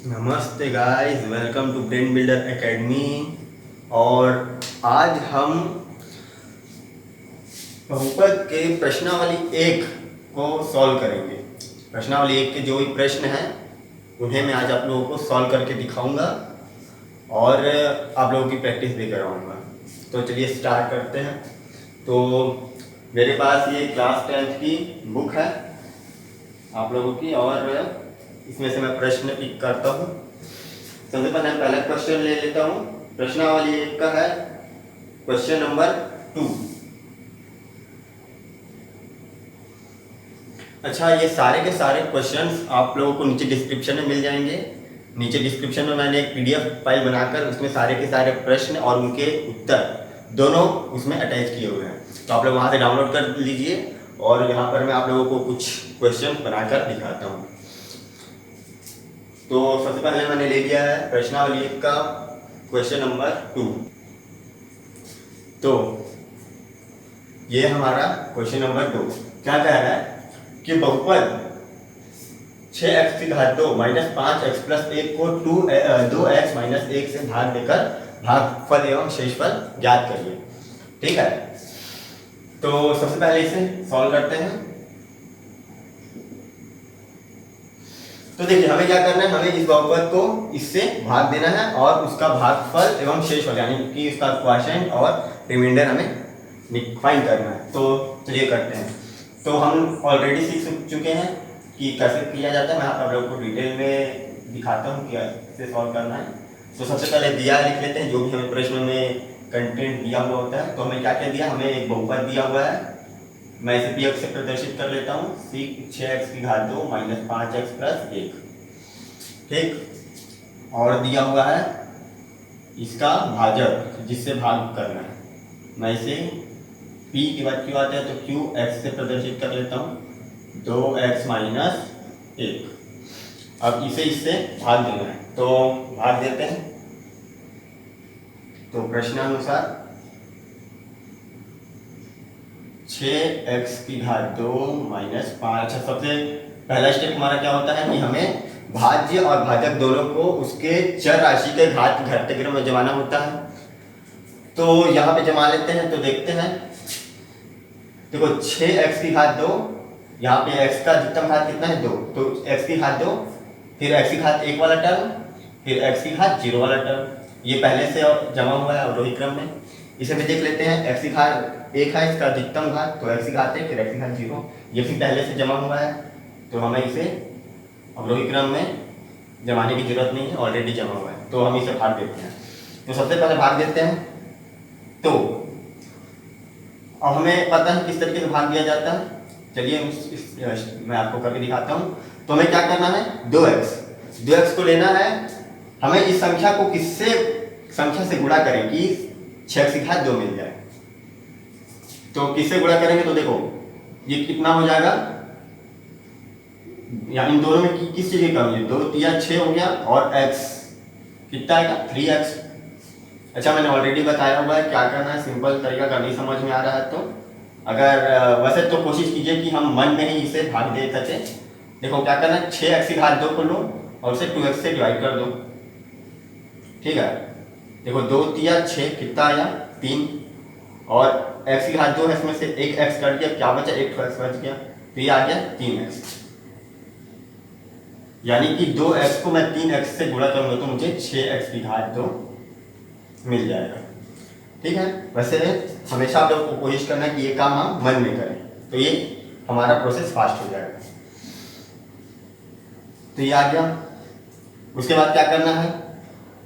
नमस्ते guys, welcome to brain builder academy. और आज हम बहुपद के प्रश्नावली एक को सॉल्व करेंगे। प्रश्नावली एक के जो भी प्रश्न हैं उन्हें मैं आज आप लोगों को सॉल्व करके दिखाऊंगा और आप लोगों की प्रैक्टिस भी करवाऊंगा। तो चलिए स्टार्ट करते हैं। तो मेरे पास ये क्लास 10th की बुक है आप लोगों की, और इसमें से मैं प्रश्न पिक करता हूँ। सबसे पहले मैं पहला क्वेश्चन ले लेता हूँ। प्रश्नावली एक का है क्वेश्चन नंबर 2। अच्छा, ये सारे के सारे क्वेश्चंस आप लोगों को नीचे डिस्क्रिप्शन में मिल जाएंगे। नीचे डिस्क्रिप्शन में मैंने एक पीडीएफ फाइल बनाकर उसमें सारे के सारे प्रश्न और उनके उत्तर दोनों उसमें अटैच किए हुए हैं, तो आप लोग वहाँ से डाउनलोड कर लीजिए। और यहाँ पर मैं आप लोगों को कुछ क्वेश्चन बनाकर दिखाता हूँ। तो सबसे पहले मैंने ले लिया है प्रश्नावली एक का क्वेश्चन नंबर 2। तो ये हमारा क्वेश्चन नंबर 2 क्या कह रहा है कि बहुपद 6x की घात 2 माइनस 5x प्लस 1 को 2x माइनस 1 से भाग देकर भागफल एवं शेषफल ज्ञात करिए। ठीक है, तो सबसे पहले इसे सॉल्व करते हैं। तो देखिए, हमें क्या करना है, हमें इस बहुपद को इससे भाग देना है और उसका भागफल एवं शेषफल यानी कि इसका क्वोशिएंट और रिमाइंडर हमें फाइंड करना है। तो चलिए करते हैं। तो हम ऑलरेडी सीख चुके हैं कि कैसे किया जाता है। मैं आप लोगों को डिटेल में दिखाता हूँ कि कैसे सॉल्व करना है। तो सबसे पहले दिया लिख लेते हैं, जो भी हमें प्रश्न में कंटेंट दिया हुआ होता है। तो हमें क्या क्या दिया, हमें एक बहुपद दिया हुआ है। मैं इसे पी से प्रदर्शित कर लेता हूँ। 6x की घात 2 माइनस 5x प्लस 1। ठीक, और दिया हुआ है इसका भाजक जिससे भाग करना है। मैं इसे p के बाद क्यों आता है तो q x से प्रदर्शित कर लेता हूँ। 2x minus 1। अब इसे इससे भाग देना है, तो भाग देते हैं। तो प्रश्नानुसार 6x की घात 2 माइनस 5। सबसे पहला स्टेप हमारा क्या होता है कि हमें भाज्य और भाजक दोनों को उसके चर राशि के घात घटते क्रम में जमाना होता है। तो यहाँ पे जमा लेते हैं। तो देखते हैं, देखो 6x की घात 2, यहाँ पे x का अधिकतम घात कितना है 2, तो x की घात 2, फिर x की घात 1 वाला टर्म, फिर x की घात 0 वाला टर्म, ये पहले से जमा हुआ है अवरोही क्रम में। इसे भी देख लेते हैं। x की घात 1 है इसका अधिकतम घात, तो x की घात 1 फिर x की घात 0, ये भी पहले से जमा हुआ है, तो हमें इसे अवरोही क्रम में जमाने की जरूरत नहीं है, ऑलरेडी जमा हुआ है। तो हम इसे भाग देते हैं। तो सबसे पहले भाग देते हैं। तो अब हमें पता है किस तरीके से भाग दिया जाता है। चलिए मैं आपको करके दिखाता हूँ। तो हमें क्या करना है, 2x को लेना है। हमें इस संख्या को किससे संख्या से गुणा करें कि 6x की घात 2 मिल जाए। तो किससे गुणा करेंगे, तो देखो ये कितना हो जाएगा, या इन दोनों में किस चीज की कमी है, 2 3 6 हो गया, और x कितना आएगा 3x। अच्छा, मैंने ऑलरेडी बताया हुआ है क्या करना है, सिंपल तरीका का नहीं समझ में आ रहा है तो अगर वैसे तो कोशिश कीजिए कि हम मन में ही इसे भाग दे सके। देखो क्या करना है, 6x की घात 2 को लो और उसे 2x से डिवाइड कर दो। ठीक है, देखो 2 3 6 कितना आया 3, और x की घात 2 है, इसमें से एक x कट गया, क्या बचा, एक x बच गया, तो ये आ गया 3x। यानी कि 2x को मैं 3x से गुणा करूंगा तो मुझे 6x की घात 2 मिल जाएगा। ठीक है, वैसे हमेशा आप लोग को कोशिश करना है कि ये काम हम मन में करें, तो ये हमारा प्रोसेस फास्ट हो जाएगा। तो ये आ गया। उसके बाद क्या करना है,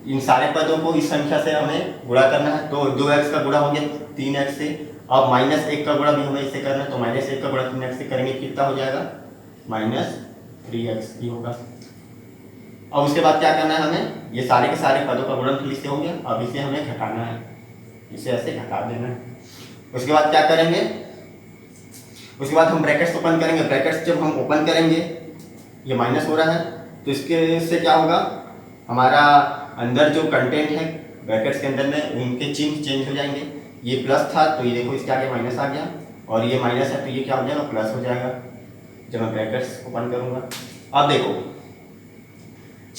इन सारे पदों को इस संख्या से हमें गुणा करना है। तो 2x का गुणा हो गया 3x से। अब माइनस 1 का गुणा भी हमें इससे करना है, तो माइनस 1 का गुणा 3x से करेंगे, कितना हो जाएगा, माइनस 3x ही होगा। अब उसके बाद क्या करना है, हमें ये सारे के सारे पदों का गुणनफल इससे हो गया। अब इसे हमें घटाना है, इसे ऐसे घटा देना है। उसके बाद क्या करेंगे, उसके बाद हम ब्रैकेट्स ओपन करेंगे। ब्रैकेट्स जब हम ओपन करेंगे, ये माइनस हो रहा है, तो इसके से क्या होगा, हमारा अंदर जो कंटेंट है ब्रैकेट्स के अंदर में उनके चिन्ह चेंज हो जाएंगे। ये प्लस था तो ये देखो इसके आगे माइनस आ गया, और ये माइनस है तो ये क्या हो जाएगा, प्लस हो जाएगा जब मैं ब्रैकेट्स ओपन करूंगा। अब देखो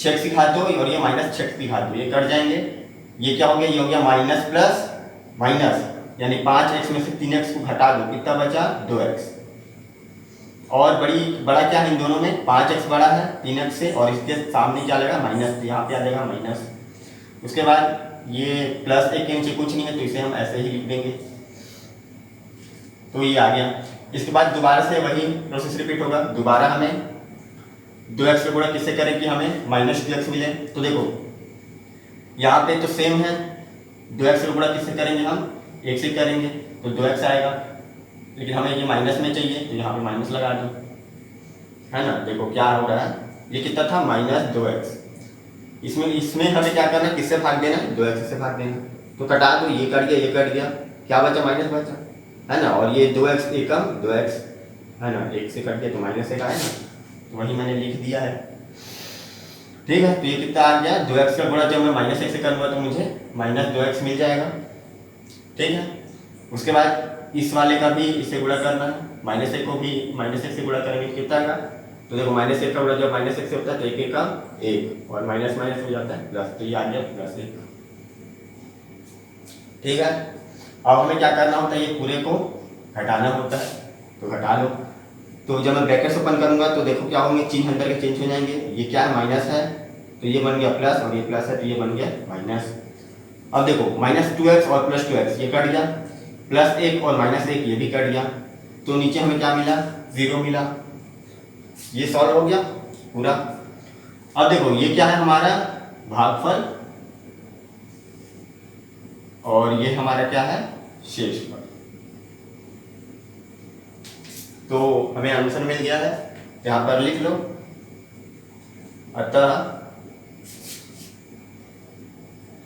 6x की घात 2 और ये माइनस 6x की घात 2, ये कट जाएंगे। ये क्या हो गया, ये हो गया माइनस प्लस माइनस, यानी 5x में से 3x को घटा दो, कितना बचा 2x। और बड़ा क्या है इन दोनों में, 5x बड़ा है 3x से, और इसके सामने क्या लगा माइनस, तो यहाँ पे आ जाएगा माइनस। उसके बाद ये प्लस एक के नीचे कुछ नहीं है, तो इसे हम ऐसे ही लिख देंगे, तो ये आ गया। इसके बाद दोबारा से वही प्रोसेस रिपीट होगा। दोबारा हमें 2x का गुणा किससे करें कि हमें माइनस 2x मिले। तो देखो यहाँ पे तो सेम है, 2x का गुणा किससे करेंगे हम, 1 से करेंगे, तो 2x आएगा। लेकिन हमें ये माइनस में चाहिए, तो यहाँ पे माइनस लगा दो, है ना। देखो क्या हो रहा है, ये कितना था माइनस 2x। इसमें हमें क्या करना है, किससे भाग देना है, 2x से भाग देना। तो कटा दो, ये कट गया, ये कट गया, क्या बचा माइनस बचा, है ना। और ये 2x एकम 2x, है ना, 1 से कट गया तो माइनस 1 आया ना, तो वही मैंने लिख दिया है। ठीक है, तो ये कितना आ गया, 2x का गुणा जब मैं माइनस 1 से करूँगा तो मुझे माइनस 2x मिल जाएगा। ठीक है, उसके बाद इस वाले का भी इससे गुणा करना है, माइनस 1 को भी माइनस 1 से गुणा करेंगे तो कितना आएगा, तो देखो माइनस 1 का गुणा जब माइनस 1 से होता है तो 1 का 1 और माइनस माइनस हो जाता है प्लस, तो ये आ गया प्लस 1। ठीक है, अब हमें क्या करना होता है, ये पूरे को घटाना होता है, तो घटा लो। तो जब मैं ब्रैकेट्स ओपन करूंगा तो देखो क्या होंगे, चिन्ह अंदर के चेंज हो जाएंगे। ये क्या है माइनस है, तो ये बन गया प्लस, और ये प्लस है तो ये बन गया माइनस। अब देखो माइनस 2x और प्लस 2x ये कट गया, प्लस 1 और माइनस 1 ये भी कट गया, तो नीचे हमें क्या मिला 0 मिला। ये सॉल्व हो गया पूरा। अब देखो ये क्या है हमारा भागफल, और ये हमारा क्या है शेषफल। तो हमें आंसर मिल गया है, यहां पर लिख लो। अतः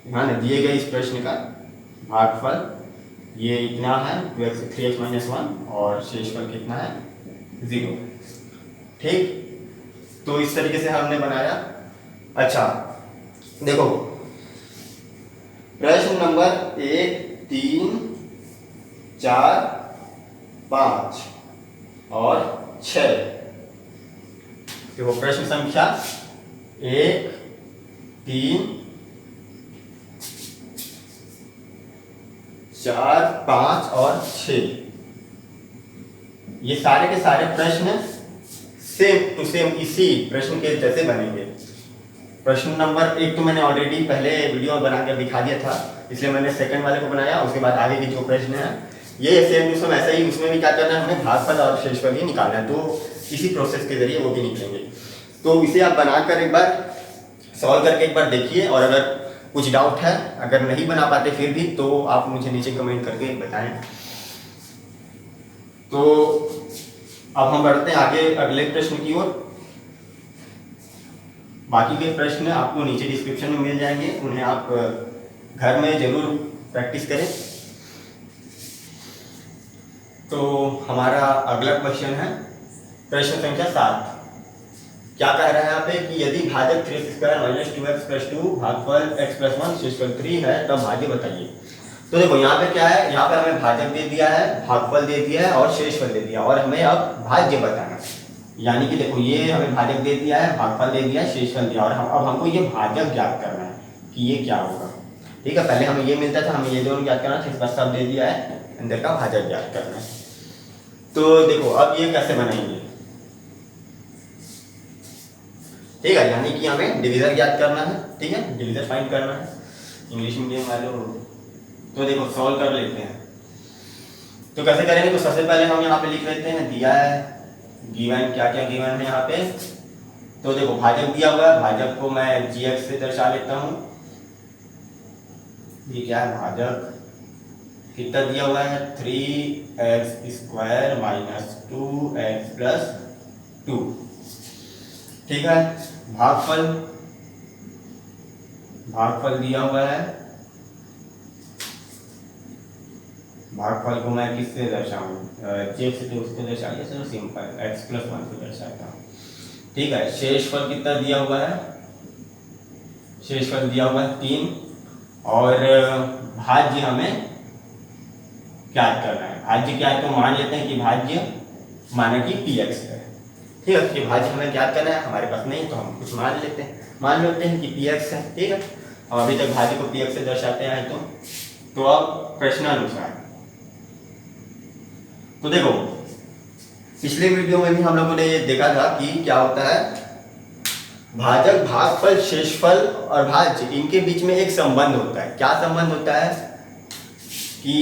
ध्यान दिए गए इस प्रश्न का भागफल ये इतना है 2x 3x - 1 और शेषफल कितना है 0। ठीक, तो इस तरीके से हमने बनाया। अच्छा देखो प्रश्न नंबर 1 3 4 5 और 6, देखो प्रश्न संख्या 1 3 4 5 और 6, ये सारे के सारे प्रश्न सेम टू सेम इसी प्रश्न के जैसे बनेंगे। प्रश्न नंबर 1 तो मैंने ऑलरेडी पहले वीडियो बना कर दिखा दिया था, इसलिए मैंने सेकंड वाले को बनाया। उसके बाद आगे के जो प्रश्न है ये सेम टू सेम ऐसा ही, उसमें भी क्या करना है हमें भागफल और शेषफल ही निकालना है, तो इसी प्रोसेस के जरिए वो भी निकलेंगे। तो इसे आप बनाकर एक बार सॉल्व करके एक बार देखिए, और अगर कुछ डाउट है, अगर नहीं बना पाते फिर भी, तो आप मुझे नीचे कमेंट करके बताएं। तो अब हम बढ़ते हैं आगे अगले प्रश्न की ओर। बाकी के प्रश्न आपको नीचे डिस्क्रिप्शन में मिल जाएंगे, उन्हें आप घर में जरूर प्रैक्टिस करें। तो हमारा अगला क्वेश्चन है प्रश्न संख्या 7। क्या कह रहा है यहाँ पे कि यदि भाजक 3x² - 2x + 2 भागफल x + 1 शेषफल 3 है तब भाज्य बताइए। तो देखो यहाँ पे क्या है, यहाँ पे हमें भाजक दे दिया है, भागफल दे दिया है और शेषफल दे दिया, और हमें अब भाज्य बताना है। यानी कि देखो ये हमें भाजक दे दिया है, भागफल दे दिया है, शेषफल दिया, और अब हमको ये भाजक ज्ञात करना है कि ये क्या होगा। ठीक है, पहले हमें ये मिलता था, हमें ये दोनों ज्ञात करना था, इसका सब दे दिया है, अंदर का भाजक ज्ञात करना है। तो देखो अब ये कैसे बनाएंगे। ठीक है, यानी कि हमें डिवीजर ज्ञात करना है। ठीक है, डिवीजर फाइंड करना है इंग्लिश मीडियम वालों। तो देखो सॉल्व कर लेते हैं। तो कैसे करेंगे, तो सबसे पहले हम यहाँ पे लिख लेते हैं, दिया है गिवन, क्या क्या गिवन है यहाँ पे। तो देखो भाजक दिया हुआ है, भाजक को मैं gx से दर्शा लेता हूँ। ये क्या है भाजक, कितना दिया हुआ है 3x² - 2x + 2। ठीक है, भागफल दिया हुआ है, भागफल को मैं किससे दर्शाऊं, जेब से, तो उसको दर्शाइए सर सिंपल x + 1 से दर्शाता हूँ। ठीक है, शेषफल कितना दिया हुआ है, शेषफल दिया हुआ है 3, और भाज्य हमें ज्ञात करना है। भाज्य क्या है, तो मान लेते हैं कि भाज्य माना कि px है। ठीक है, कि भाज्य हमें ज्ञात करना है, हमारे पास नहीं तो हम कुछ मान लेते हैं। मान लेते हैं कि पी एक्स है, ठीक है। और अभी तक भाज्य को पी एक्स से दर्शाते हैं। तो अब प्रश्नानुसार तो देखो, पिछले वीडियो में भी हम लोगों ने ये देखा था कि क्या होता है, भाजक, भागफल, शेषफल और भाज्य, इनके बीच में एक संबंध होता है। क्या संबंध होता है कि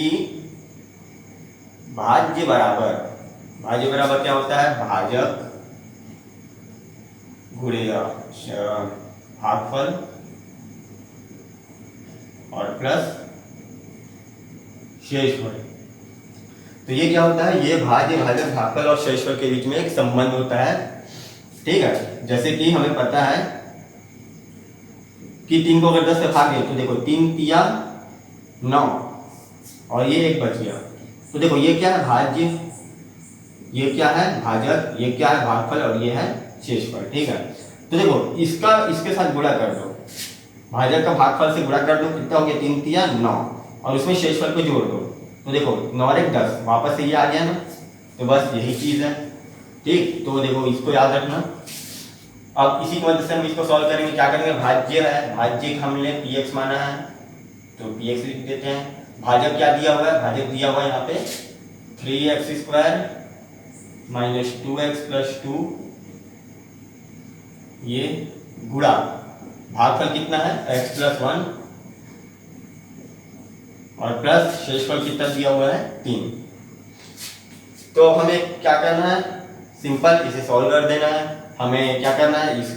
भाज्य बराबर क्या होता है, भाजक गुणिया भागफल और प्लस शेषफल। तो ये क्या होता है, ये भाज्य, भाजक, भागफल और शेषफल के बीच में एक संबंध होता है, ठीक है। जैसे कि हमें पता है कि 3 को अगर 10 से भाग दें तो देखो 3 तिया 9 और ये 1 बच गया। तो देखो ये क्या है, भाज्य, ये क्या है भाजक, ये क्या है भागफल और ये है शेषफल, ठीक है। तो देखो इसका इसके साथ गुणा कर दो, भाजक का भागफल से गुणा कर दो, कितना हो गया 3 तिया 9 और उसमें शेषफल को जोड़ दो। तो देखो 9 और 1 10, वापस से ये आ गया ना, तो बस यही चीज है, ठीक। तो देखो इसको याद रखना। अब इसी की मदद से हम इसको सॉल्व करेंगे। क्या करेंगे, भाज्य है, भाज्य हमने पी एक्स माना है तो पी एक्स लिख देते हैं। भाजक क्या दिया हुआ है, भाजक दिया हुआ है यहाँ पे 3x² माइनस 2x प्लस 2, ये गुणा भागफल कितना है x प्लस 1 और प्लस शेषफल कितना दिया हुआ है 3। तो अब हमें क्या करना है, सिंपल इसे सॉल्व कर देना है। हमें क्या करना है, इस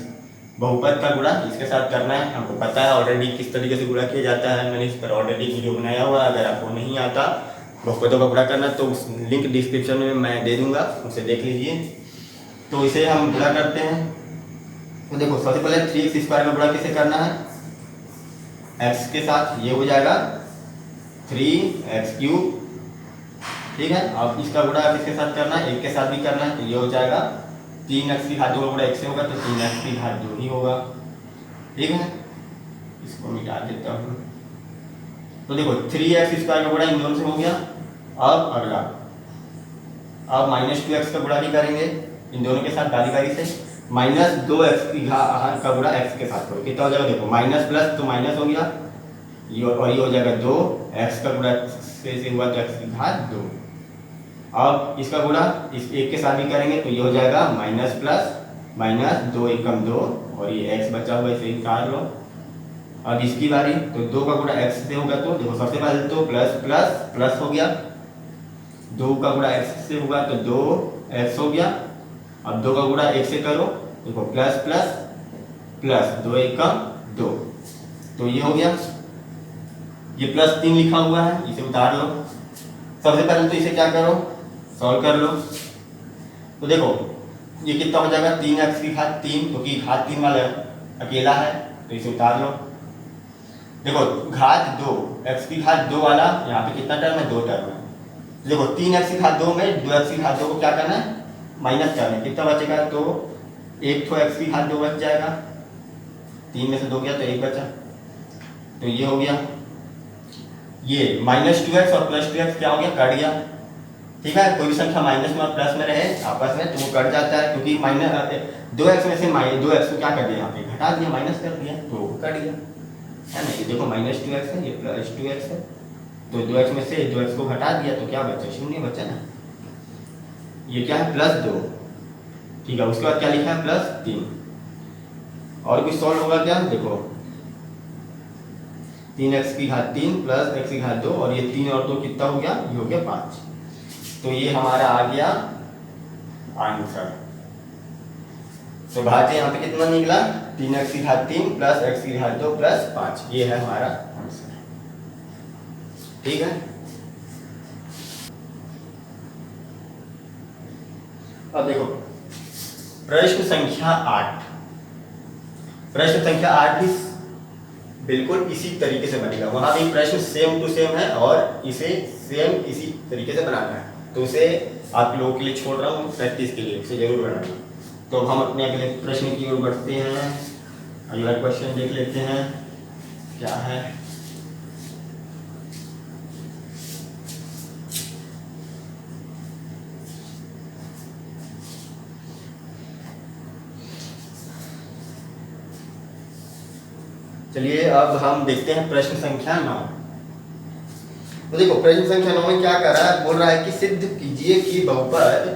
बहुपद का गुणा इसके साथ करना है। हमको पता है ऑलरेडी किस तरीके से गुणा किया जाता है, मैंने इस पर ऑलरेडी वीडियो बनाया हुआ है। अगर आपको नहीं आता बहुपदों का गुणा करना तो उस लिंक डिस्क्रिप्शन में मैं दे दूंगा, उसे देख लीजिए। तो इसे हम गुणा करते हैं। तो देखो सबसे पहले 3x² का गुणा किसे करना है, x के साथ, ये हो जाएगा 3x³, ठीक है। अब इसका गुणा किसके साथ करना है, 1 के साथ भी करना है, तो ये हो जाएगा 3x की घात 2 का गुणा 1 से होगा तो 3x की घात 2 ही होगा, ठीक है। इसको मिटा देता हूँ। तो देखो 3x² का गुणा इन दोनों से हो गया। अब अगला, अब -2x का गुणा भी करेंगे इन दोनों के साथ बारी बारी से। -2x की घात का गुणा x के साथ करो, कितना हो जाएगा, देखो माइनस प्लस तो माइनस हो गया, ये और ये हो जाएगा 2, x का गुणा से हुआ तो x की घात 2। अब इसका गुणा इस 1 के साथ भी करेंगे तो ये हो जाएगा माइनस प्लस माइनस 2 एकम 2 और ये x बचा हुआ इसे निकाल लो। अब इसकी बारी, तो 2 का गुणा x से होगा तो देखो सबसे पहले तो प्लस प्लस प्लस हो गया, 2 का गुणा x से होगा तो 2x हो गया। अब 2 का गुणा 1 से करो, देखो प्लस प्लस प्लस 2 एकम 2, तो ये हो गया। ये प्लस 3 लिखा हुआ है, इसे उतार लो। सबसे पहले तो इसे क्या करो, सॉल्व कर लो। तो देखो ये कितना हो जाएगा, 3x की घात 3, क्योंकि घात 3 वाला अकेला है तो इसे उतार लो। देखो घात 2, x की घात 2 वाला यहाँ पे कितना टर्म है, 2 टर्म है। देखो 3x की घात 2 में 2x की घात 2 को क्या करना है, माइनस करना है, कितना बचेगा, तो 1 तो x की घात 2 बच जाएगा, 3 में से 2 गया तो 1 बचा, तो ये हो गया। ये -2x और +2x क्या हो गया, कट गया, ठीक है। कोई भी संख्या माइनस में और प्लस में रहे आपस में तो वो कट जाता है, क्योंकि -2x में से 2x को क्या कर दिया, यहाँ पे घटा दिया, माइनस कर दिया तो वो कट गया, है ना। ये देखो -2x है, ये +2x है, तो 2x में से 2x को घटा दिया तो क्या बचा, 0 बचा ना। ये क्या है, +2, ठीक है। उसके बाद क्या लिखा है, +3। और कुछ सॉल्व होगा क्या, देखो 3x की घात 3 प्लस x की घात 2 और ये 3 और 2 कितना हो गया, ये हो गया 5। तो ये हमारा आ गया आंसर। तो भाज्य यहाँ पे कितना निकला, 3x की घात 3 प्लस x की घात 2 प्लस 5, ये है हमारा आंसर, ठीक है। अब देखो प्रश्न संख्या 8, प्रश्न संख्या 8 भी बिल्कुल इसी तरीके से बनेगा। वहां भी प्रश्न सेम टू सेम है और इसे सेम इसी तरीके से बनाना है, तो उसे आप लोगों के लिए छोड़ रहा हूँ प्रैक्टिस के लिए, इसे जरूर बनाना। तो हम अपने अगले प्रश्न की ओर बढ़ते हैं। अगला क्वेश्चन देख लेते हैं क्या है। चलिए अब हम देखते हैं प्रश्न संख्या 9। तो देखो प्रश्न संख्या 9 में क्या कर रहा है, बोल रहा है कि सिद्ध कीजिए कि बहुपद,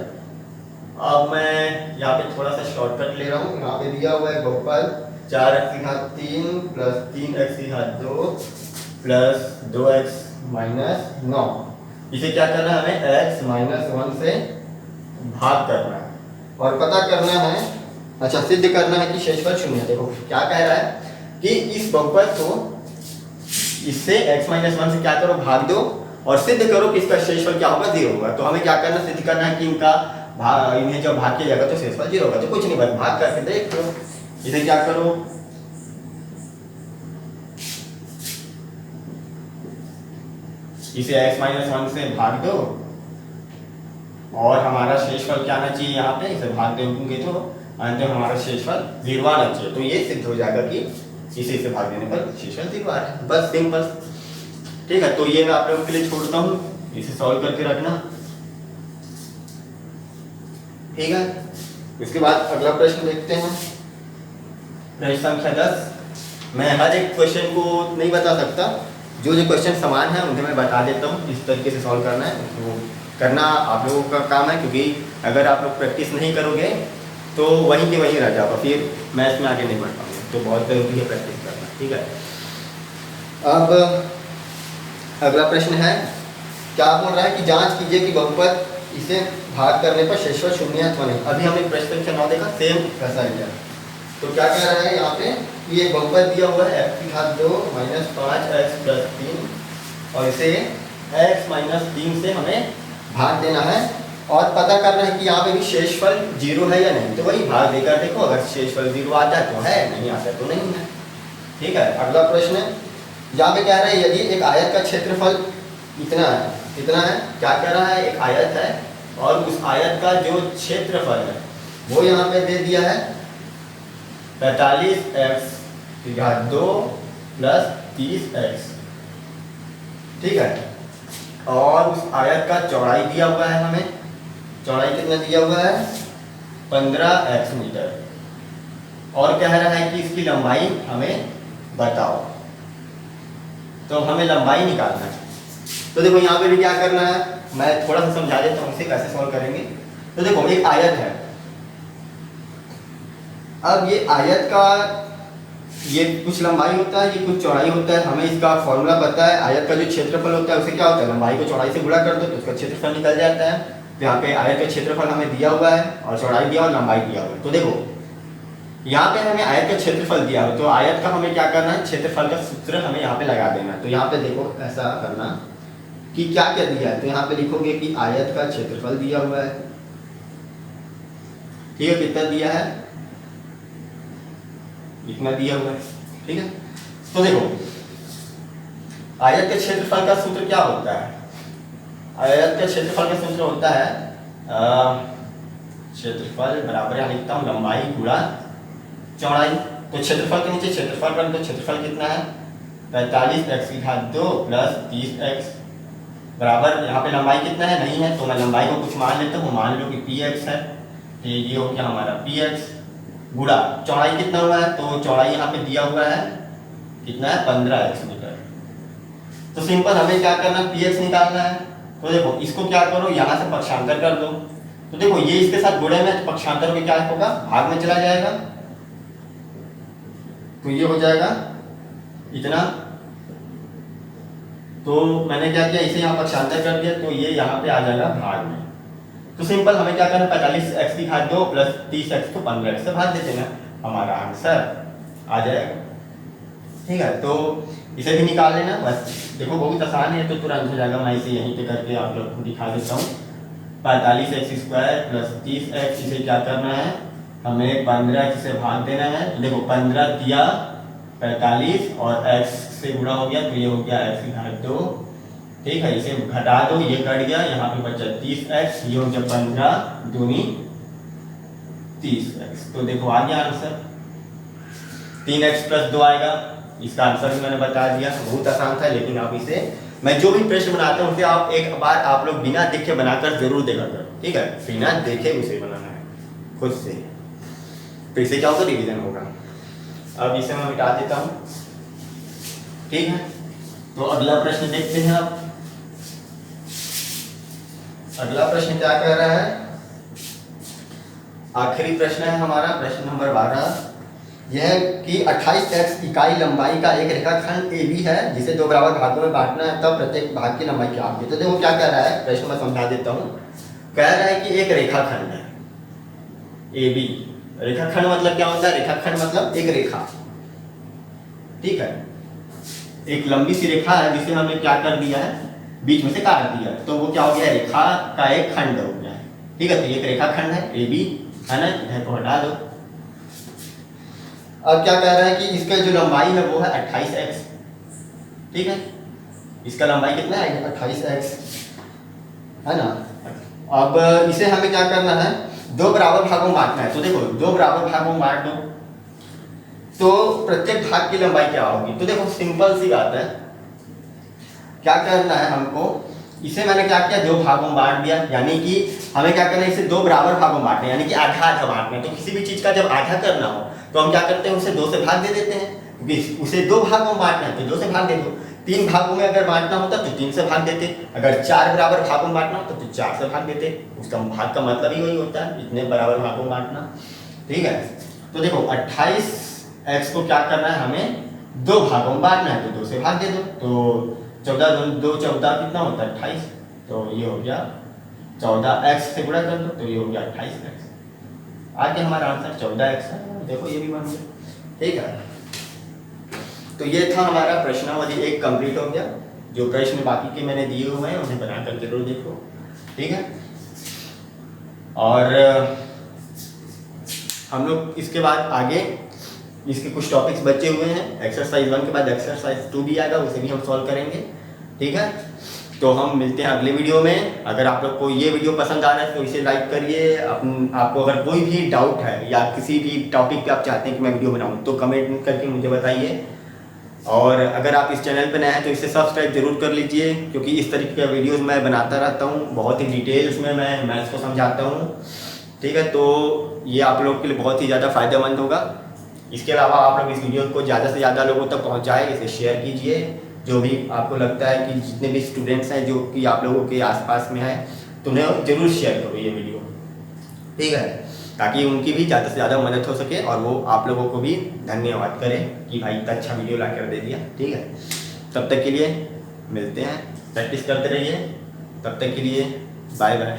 अब मैं यहाँ पे थोड़ा सा शॉर्टकट ले रहा हूँ। यहाँ पे दिया हुआ है बहुपद 4x की घात 3 प्लस 3x की घात 2 प्लस 2x माइनस 9। इसे क्या करना है, हमें x माइनस 1 से भाग करना है और पता करना है, अच्छा सिद्ध करना है कि शेषफल शून्य है। देखो क्या कह रहा है कि इस बहुपद को इससे x माइनस 1 से क्या करो, भाग दो और सिद्ध करो कि इसका शेषफल क्या होगा, 0 होगा। तो हमें क्या करना, सिद्ध करना है कि इनका भाग, इन्हें जब भाग किया जाएगा तो शेषफल 0 होगा। तो कुछ नहीं, बस भाग करके देख लो। इसे क्या करो, इसे x माइनस 1 से भाग दो और हमारा शेषफल क्या आना चाहिए, यहाँ पे इसे भाग दोगे तो अंत में हमारा शेषफल 0 आना चाहिए। तो ये सिद्ध हो जाएगा कि इसे भाग देने पर शेषफल 0 आ रहा है, बस सिंपल। ठीक है, तो ये मैं आप लोगों के लिए छोड़ता हूँ, इसे सॉल्व करके रखना। ठीक है, इसके बाद अगला प्रश्न देखते हैं, प्रश्न संख्या 10। मैं हर एक क्वेश्चन को नहीं बता सकता, जो जो क्वेश्चन समान है उन्हें मैं बता देता हूँ। इस तरीके से सॉल्व करना है, वो करना आप लोगों का काम है, क्योंकि अगर आप लोग प्रैक्टिस नहीं करोगे तो वहीं के वहीं रह जाओगे, फिर मैथ्स में आगे नहीं बढ़ पाओगे। तो बहुत जरूरी है प्रैक्टिस करना। ठीक है, अब अगला प्रश्न है, क्या बोल रहा है कि जांच कीजिए कि बहुपद इसे भाग करने पर शेषफल शून्य है अथवा नहीं। अभी हमने प्रश्न संख्या 9 देखा, सेम वैसा ही है। तो क्या कह रहा है यहाँ पे, ये बहुपद दिया हुआ है x की घात 2 माइनस 5x प्लस 3 और इसे x माइनस 3 से हमें भाग देना है और पता करना है कि यहाँ पे भी शेषफल 0 है या नहीं। तो वही भाग देकर देखो, अगर शेषफल 0 आता है तो है, नहीं आता है तो नहीं है। ठीक है, अगला प्रश्न है, यहाँ पे कह रहा है यदि एक आयत का क्षेत्रफल इतना है, कितना है, क्या कह रहा है, एक आयत है और उस आयत का जो क्षेत्रफल है वो यहाँ पे दे दिया है 45x की घात 2 प्लस 30x। ठीक है, और उस आयत का चौड़ाई दिया हुआ है, हमें चौड़ाई कितना दिया हुआ है, 15x मीटर, और कह रहा है कि इसकी लंबाई हमें बताओ। तो हमें लंबाई निकालना है। तो देखो यहाँ पे भी क्या करना है, मैं थोड़ा सा समझा देता हूँ इसे कैसे सॉल्व करेंगे। तो देखो एक आयत है, अब ये आयत का ये कुछ लंबाई होता है, ये कुछ चौड़ाई होता है। हमें इसका फॉर्मूला पता है, आयत का जो क्षेत्रफल होता है उसे क्या होता है, लंबाई को चौड़ाई से गुणा कर दो तो उसका क्षेत्रफल निकल जाता है। तो यहाँ पे आयत का क्षेत्रफल हमें दिया हुआ है और चौड़ाई दिया और लंबाई दिया हुआ है। तो देखो यहाँ पे हमें आयत का क्षेत्रफल दिया हो, तो आयत का हमें क्या करना है, क्षेत्रफल का सूत्र हमें यहाँ पे लगा देना है। तो यहाँ पे देखो ऐसा करना कि क्या क्या दिया है, तो यहाँ पे लिखोगे कि आयत का क्षेत्रफल दिया हुआ है। ठीक है, कितना दिया है, इतना दिया हुआ है। ठीक है, तो देखो आयत के क्षेत्रफल का सूत्र क्या होता है, आयत के क्षेत्रफल का सूत्र होता है क्षेत्रफल बराबर यहाँ लिखता हूँ लंबाई गुणा चौड़ाई। तो क्षेत्रफल के नीचे क्षेत्रफल कर दो, क्षेत्रफल कितना है 45x की घात 2 प्लस 30x बराबर यहाँ पे लंबाई कितना है, नहीं है तो मैं लंबाई को कुछ मान लेता हूँ, मान लो कि px है, तो ये हो गया हमारा px गुणा चौड़ाई कितना हुआ है, तो चौड़ाई यहाँ पे दिया हुआ है कितना है 15x मीटर। तो सिंपल हमें क्या करना है, px निकालना है। तो देखो इसको क्या करो, यहाँ से पक्षांतर कर दो। तो देखो ये इसके साथ गुणे में, तो पक्षांतर में क्या होगा, भाग में चला जाएगा, तो ये हो जाएगा इतना। तो मैंने क्या किया, इसे यहाँ पक्षांतर कर दिया, तो ये यहाँ पे आ जाएगा भाग में। तो सिंपल हमें क्या करना है, 45x की घात 2 प्लस 30x को 15x से भाग देते हैं, हमारा आंसर आ जाएगा। ठीक है, तो इसे भी निकाल लेना, बस देखो बहुत आसान है, तो तुरंत हो जाएगा। मैं इसे यहीं पे करके आप लोग को दिखा देता हूँ। 45x स्क्वायर प्लस 30x, इसे क्या करना है, हमें 15x से भाग देना है। तो देखो 15 दिया 45 और x से गुणा हो गया, तो ये हो गया x की घात 2। ठीक है, इसे घटा दो, ये कट गया, यहाँ पे बचा 30x, ये हो गया 15 दूनी 30x। तो देखो आ गया आंसर, 3x प्लस 2 आएगा। इसका आंसर भी मैंने बता दिया, बहुत आसान था। लेकिन आप इसे, मैं जो भी प्रश्न बनाता हूँ उसे आप एक बार आप लोग बिना देखे बनाकर जरूर देखा करो। ठीक है, बिना देखे उसे बनाना है खुद से, तो इसे क्या होगा, रिवीजन होगा। अब इसे मैं मिटा देता हूँ। ठीक है, तो अगला प्रश्न देखते हैं आप। अगला प्रश्न क्या कह रहा है, आखिरी प्रश्न है हमारा, प्रश्न नंबर 12। यह कि 28x इकाई लंबाई का एक रेखाखंड ए बी है जिसे दो बराबर भागों में बांटना है, तब प्रत्येक भाग की लंबाई क्या होगी। तो देखो क्या कह रहा है, प्रश्न मैं समझा देता हूँ। कह रहा है कि एक रेखाखंड है ए बी। रेखाखंड मतलब क्या होता है, रेखाखंड मतलब एक रेखा, ठीक है, एक लंबी सी रेखा है जिसे हमने क्या कर दिया है, बीच में से काट दिया, तो वो क्या हो गया, रेखा का एक खंड हो गया है। ठीक है, तो एक रेखाखंड है ए बी, है ना, इधर को हटा दो। अब क्या कह रहा है कि इसका जो लंबाई है वो है 28x, ठीक है, इसका लंबाई कितना है 28x, है ना। अब इसे हमें क्या करना है, दो बराबर भागों में बांटना है। तो देखो दो बराबर भागों में बांट दो, तो प्रत्येक भाग की लंबाई क्या होगी। तो देखो सिंपल सी बात है, क्या करना है हमको, इसे मैंने क्या किया, दो भागों में बांट दिया, यानी कि हमें क्या करना है, इसे दो बराबर भागों में बांटना है, यानी कि आधा आधा बांटना है। तो किसी भी चीज का जब आधा करना हो तो हम क्या करते हैं, उसे दो से भाग दे देते हैं, क्योंकि उसे दो भागों में बांटना है तो दो से भाग दे दो। तीन भागों में अगर बांटना होता तो तीन से भाग देते, अगर चार बराबर भागों में बांटना होता तो चार से भाग देते। उसका भाग का मतलब ही वही होता है, इतने बराबर भागों में बांटना, ठीक है। तो देखो 28x को क्या करना है, हमें दो भागों में बांटना है, तो दो से भाग दे दो। तो 14 दो 14 कितना होता है 28, तो ये हो गया 14x से गुणा कर दो, तो ये हो गया 28x। आगे हमारा आंसर 14x है, देखो ये भी बन गया, ठीक है। तो ये था हमारा प्रश्नावली 1 कंप्लीट हो गया। जो प्रश्न बाकी के मैंने दिए हुए हैं उन्हें बनाकर जरूर देखो, ठीक है। और हम लोग इसके बाद आगे इसके कुछ टॉपिक्स बचे हुए हैं, एक्सरसाइज 1 के बाद एक्सरसाइज 2 भी आएगा, उसे भी हम सॉल्व करेंगे, ठीक है। तो हम मिलते हैं अगले वीडियो में। अगर आप लोग को ये वीडियो पसंद आ रहा है तो इसे लाइक करिए। आपको अगर कोई भी डाउट है या किसी भी टॉपिक पे आप चाहते हैं कि मैं वीडियो बनाऊं तो कमेंट करके मुझे बताइए। और अगर आप इस चैनल पर नए हैं तो इसे सब्सक्राइब जरूर कर लीजिए, क्योंकि इस तरीके का वीडियोस मैं बनाता रहता हूँ, बहुत ही डिटेल्स में मैं मैथ्स को समझाता हूँ, ठीक है। तो ये आप लोग के लिए बहुत ही ज़्यादा फायदेमंद होगा। इसके अलावा आप लोग इस वीडियो को ज़्यादा से ज़्यादा लोगों तक पहुँचाएं, इसे शेयर कीजिए। जो भी आपको लगता है कि जितने भी स्टूडेंट्स हैं जो कि आप लोगों के आसपास में है, तो उन्हें जरूर शेयर करो ये वीडियो, ठीक है, ताकि उनकी भी ज़्यादा से ज़्यादा मदद हो सके और वो आप लोगों को भी धन्यवाद करें कि भाई इतना अच्छा वीडियो ला कर दे दिया, ठीक है। तब तक के लिए मिलते हैं, प्रैक्टिस करते रहिए, तब तक के लिए बाय बाय।